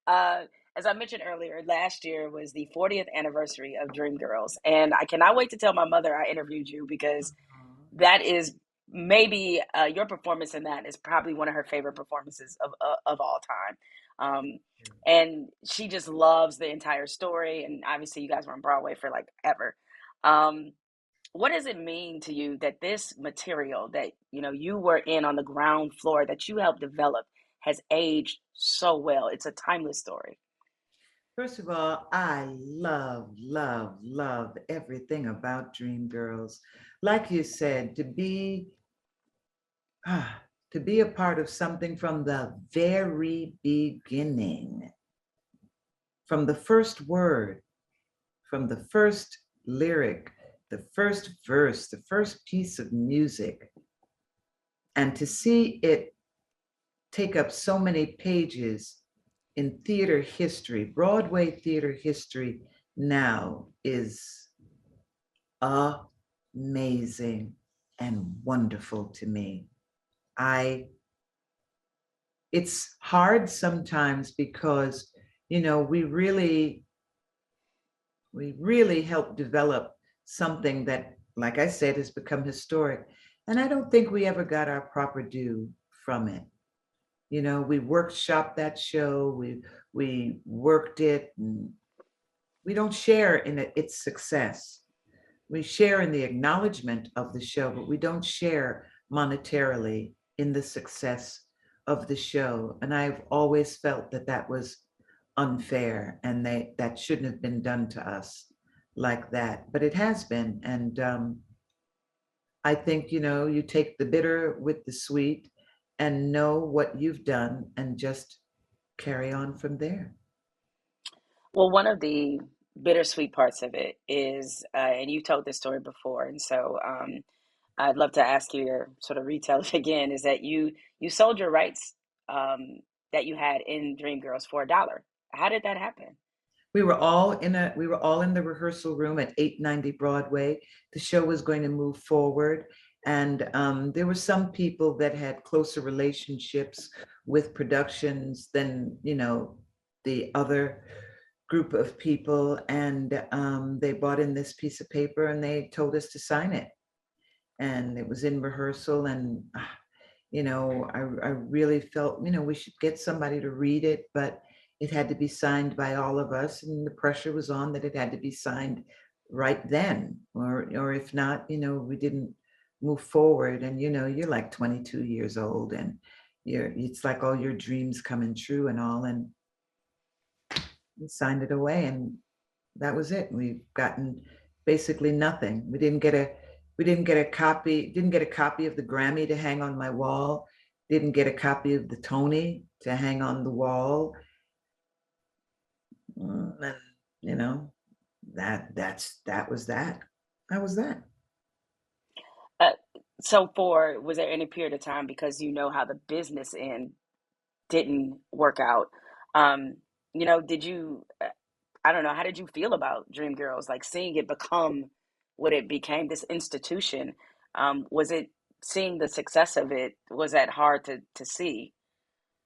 Uh, as I mentioned earlier, last year was the 40th anniversary of Dreamgirls, and I cannot wait to tell my mother I interviewed you because that is maybe your performance in that is probably one of her favorite performances of all time. And she just loves the entire story. And obviously, you guys were on Broadway for like ever. Um, what does it mean to you that this material that you were in on the ground floor that you helped develop has aged so well? It's a timeless story. First of all, I love, love, love everything about Dreamgirls. Like you said, to be a part of something from the very beginning, from the first word, from the first lyric, the first verse, the first piece of music, and to see it take up so many pages in theater history, Broadway theater history now is amazing and wonderful to me. I it's hard sometimes because we really helped develop something that, like I said, has become historic. And I don't think we ever got our proper due from it. We workshopped that show, we worked it, and we don't share in its success. We share in the acknowledgement of the show, but we don't share monetarily in the success of the show. And I've always felt that that was unfair and that shouldn't have been done to us like that. But it has been. And I think, you take the bitter with the sweet and know what you've done and just carry on from there. Well, one of the bittersweet parts of it is, and you told this story before, and so I'd love to ask you to sort of retell it again. Is that you sold your rights that you had in Dreamgirls for $1? How did that happen? We were all in the rehearsal room at 890 Broadway. The show was going to move forward. And there were some people that had closer relationships with productions than, the other group of people. And they brought in this piece of paper and they told us to sign it. And it was in rehearsal. And I really felt, we should get somebody to read it, but it had to be signed by all of us, and the pressure was on that it had to be signed right then, or if not, we didn't move forward. And you're like 22 years old, and it's like all your dreams coming true and all, and we signed it away, and that was it. We've gotten basically nothing. We didn't get a copy of the Grammy to hang on my wall, didn't get a copy of the Tony to hang on the wall. And you know, that was that. That was that. Uh, so for was there any period of time because you know how the business end didn't work out? Um, did you? I don't know. How did you feel about Dreamgirls? Like seeing it become what it became, this institution. Was it seeing the success of it? Was that hard to see?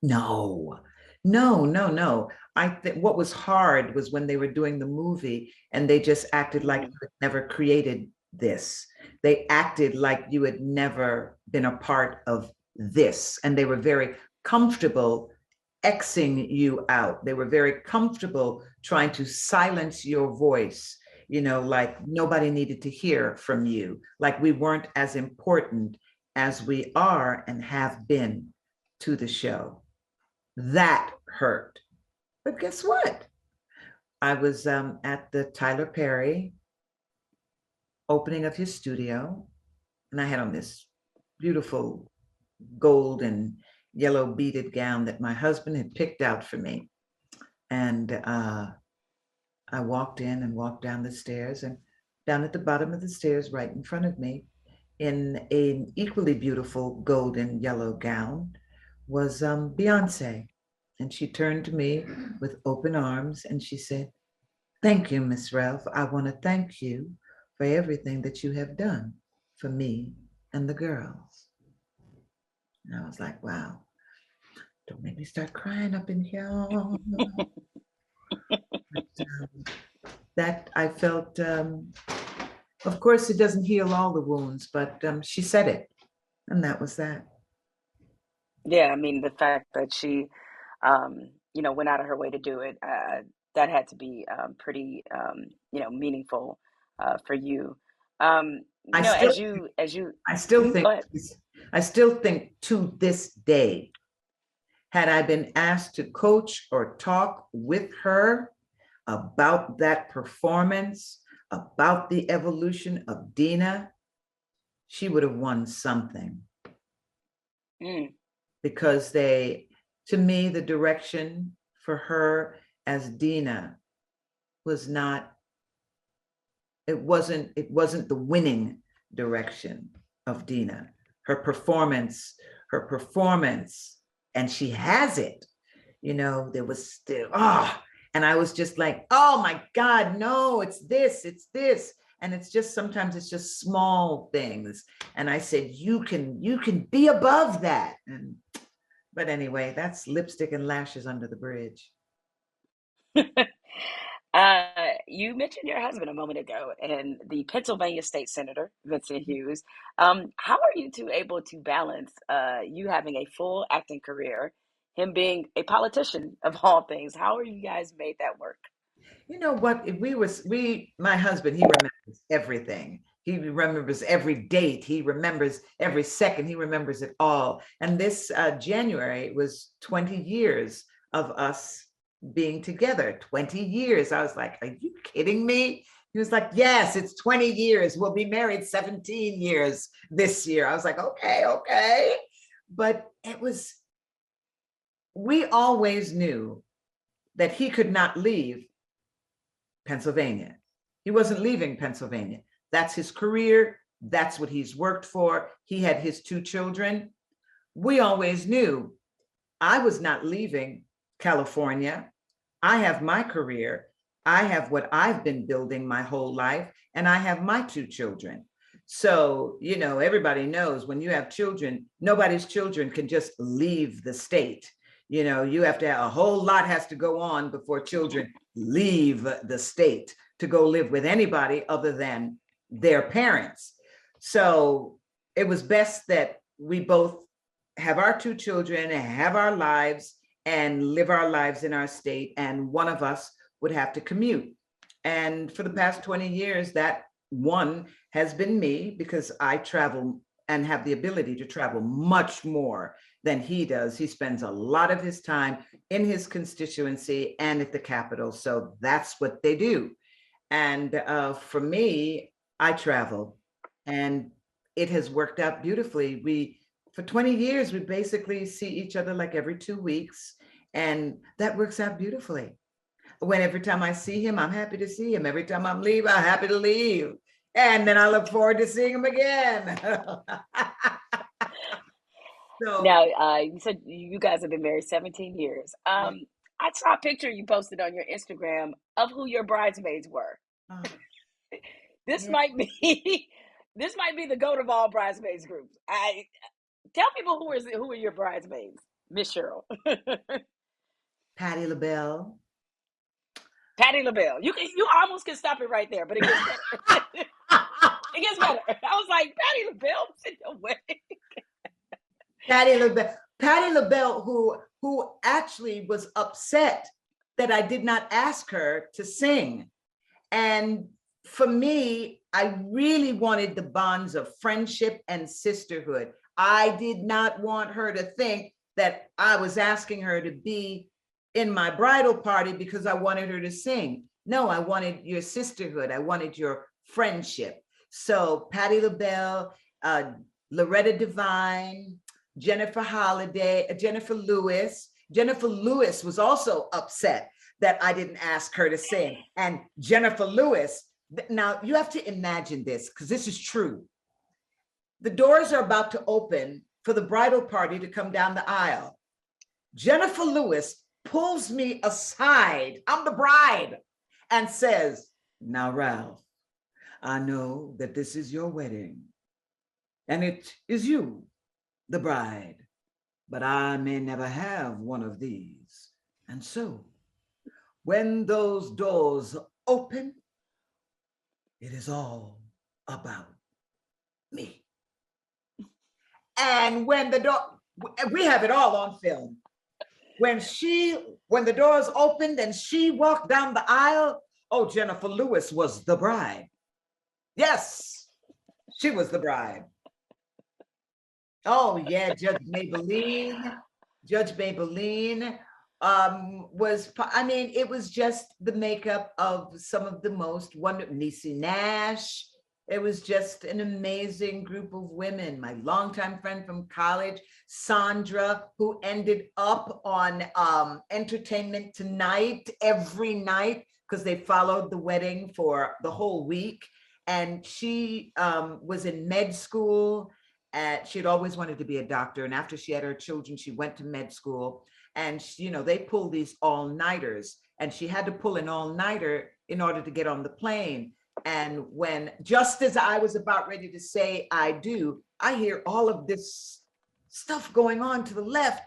No, no, no, no. I think what was hard was when they were doing the movie and they just acted like Hmm. you had never created this. They acted like you had never been a part of this. And they were very comfortable Xing you out. They were very comfortable trying to silence your voice, like nobody needed to hear from you, like we weren't as important as we are and have been to the show. That hurt. But guess what? I was at the Tyler Perry opening of his studio, and I had on this beautiful gold and yellow beaded gown that my husband had picked out for me. And I walked in and walked down the stairs, and down at the bottom of the stairs, right in front of me, in an equally beautiful gold and yellow gown, was Beyonce. And she turned to me with open arms and she said, "Thank you, Miss Ralph. I want to thank you for everything that you have done for me and the girls." And I was like, wow. Don't make me start crying up in here. But, that I felt, of course, it doesn't heal all the wounds, but she said it, and that was that. Yeah, I mean, the fact that she, went out of her way to do it, that had to be pretty, meaningful for you. I still, As you, I still go think, ahead. I still think to this day, had I been asked to coach or talk with her about that performance, about the evolution of Deena, she would have won something, Mm, because to me, the direction for her as Deena was not, it wasn't the winning direction of Deena. Her performance, and she has it. There was still, and I was just like, oh my God, no, it's this. And it's just, sometimes it's just small things. And I said, you can be above that. But anyway, that's lipstick and lashes under the bridge. mm. You mentioned your husband a moment ago, and the Pennsylvania State Senator, Vincent Hughes. How are you two able to balance you having a full acting career, him being a politician of all things? How are you guys made that work? You know what? My husband, he remembers everything. He remembers every date. He remembers every second. He remembers it all. And this January was 20 years of us being together. 20 years. I was like, are you kidding me? He was like, yes, it's 20 years. We'll be married 17 years this year. I was like, okay, okay. But we always knew that he could not leave Pennsylvania. He wasn't leaving Pennsylvania. That's his career. That's what he's worked for. He had his two children. We always knew I was not leaving California. I have my career. I have what I've been building my whole life, and I have my two children. So, everybody knows when you have children, nobody's children can just leave the state. You have to have a whole lot has to go on before children leave the state to go live with anybody other than their parents. So it was best that we both have our two children, have our lives, and live our lives in our state, and one of us would have to commute. And for the past 20 years, that one has been me, because I travel and have the ability to travel much more than he does. He spends a lot of his time in his constituency and at the Capitol. So that's what they do. And for me, I travel, and it has worked out beautifully. For 20 years, we basically see each other like every 2 weeks, and that works out beautifully. Every time I see him, I'm happy to see him. Every time I'm leave, I'm happy to leave. And then I look forward to seeing him again. So, Now, you said you guys have been married 17 years. yeah. I saw a picture you posted on your Instagram of who your bridesmaids were. Oh, This yeah. might be this might be the goat of all bridesmaids groups. I tell people who are your bridesmaids, Miss Cheryl. Patti LaBelle. Patti LaBelle. You almost can stop it right there, but it gets better. It gets better. I was like, Patti LaBelle, sit your way. Patti LaBelle. Patti LaBelle, who actually was upset that I did not ask her to sing. And for me, I really wanted the bonds of friendship and sisterhood. I did not want her to think that I was asking her to be in my bridal party because I wanted her to sing. No, I wanted your sisterhood. I wanted your friendship. So Patti LaBelle, uh, Loretta Devine, Jennifer Lewis. Jennifer Lewis was also upset that I didn't ask her to sing. And Jennifer Lewis, now you have to imagine this, because this is true. The doors are about to open for the bridal party to come down the aisle. Jennifer Lewis pulls me aside, I'm the bride, and says, now, Ralph, I know that this is your wedding, and it is you, the bride. but I may never have one of these. And so, when those doors open, it is all about me. And when the door, we have it all on film. When the doors opened and she walked down the aisle, oh, Jennifer Lewis was the bride. Yes, she was the bride. Oh yeah, Judge Maybelline was, I mean, it was just the makeup of some of the most wonderful, Niecy Nash. It was just an amazing group of women. My longtime friend from college, Sandra, who ended up on Entertainment Tonight every night because they followed the wedding for the whole week. And she was in med school. She'd always wanted to be a doctor. And after she had her children, she went to med school. And she, they pull these all-nighters. And she had to pull an all-nighter in order to get on the plane. And when, just as I was about ready to say I do, I hear all of this stuff going on to the left.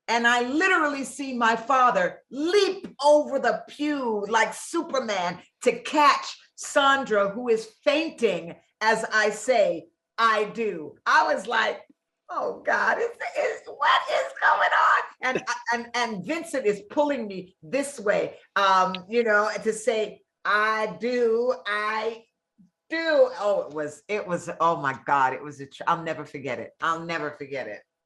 And I literally see my father leap over the pew like Superman to catch Sandra, who is fainting as I say, I do. I was like, oh God, what is going on? And Vincent is pulling me this way, to say, I do. Oh, it was, oh my God, I'll never forget it.